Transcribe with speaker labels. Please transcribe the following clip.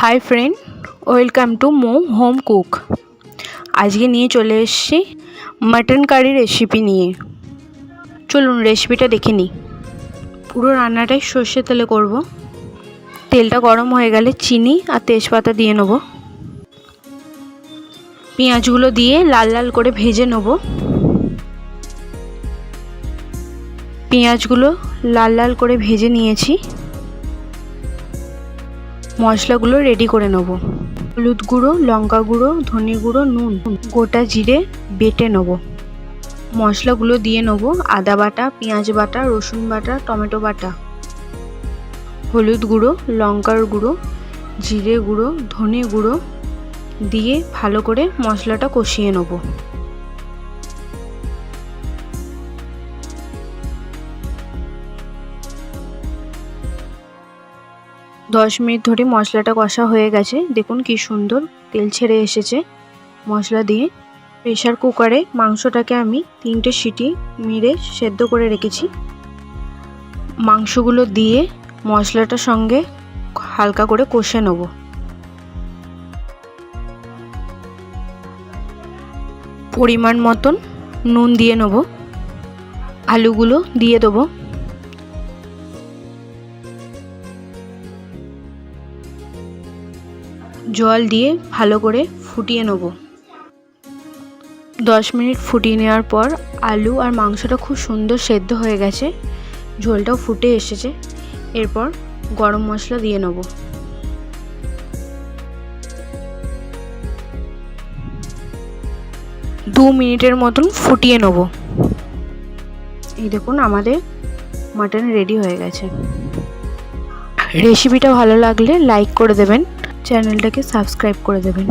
Speaker 1: High friend, welcome to মো home cook. আজকে নিয়ে চলে এসেছি মাটন কারি রেসিপি নিয়ে। চলুন রেসিপিটা দেখে নিই। পুরো রান্নাটাই সর্ষের তেলে করব। তেলটা গরম হয়ে গেলে চিনি আর তেজপাতা দিয়ে নেব। পেঁয়াজগুলো দিয়ে লাল লাল করে ভেজে নেব। পেঁয়াজগুলো লাল লাল করে ভেজে নিয়েছি। মশলাগুলো রেডি করে নেব। হলুদ গুঁড়ো, লঙ্কা গুঁড়ো, ধনে গুঁড়ো, নুন, গোটা জিরে বেটে নেব। মশলাগুলো দিয়ে নেব আদা বাটা, পেঁয়াজ বাটা, রসুন বাটা, টমেটো বাটা, হলুদ গুঁড়ো, লঙ্কার গুঁড়ো, জিরে গুঁড়ো, ধনে গুঁড়ো দিয়ে ভালো করে মশলাটা কষিয়ে নেব। দশ মিনিট ধরে মশলাটা কষা হয়ে গেছে। দেখুন কি সুন্দর তেল ছেড়ে এসেছে মশলা দিয়ে। প্রেসার কুকারে মাংসটাকে আমি 3টে সিটি মেরে সেদ্ধ করে রেখেছি। মাংসগুলো দিয়ে মশলাটার সঙ্গে হালকা করে কষে নেব। পরিমাণ মতন নুন দিয়ে নেব। আলুগুলো দিয়ে দেবো। জল দিয়ে ভালো করে ফুটিয়ে নেব। 10 মিনিট ফুটিয়ে নেওয়ার পর আলু আর মাংসটা খুব সুন্দর সেদ্ধ হয়ে গেছে, ঝোলটাও ফুটে এসেছে। এরপর গরম মশলা দিয়ে নেব। দু মিনিটের মতন ফুটিয়ে নেব। এই দেখুন আমাদের মাটন রেডি হয়ে গেছে। রেসিপিটা ভালো লাগলে লাইক করে দেবেন, চ্যানেলটাকে সাবস্ক্রাইব করে দেবেন।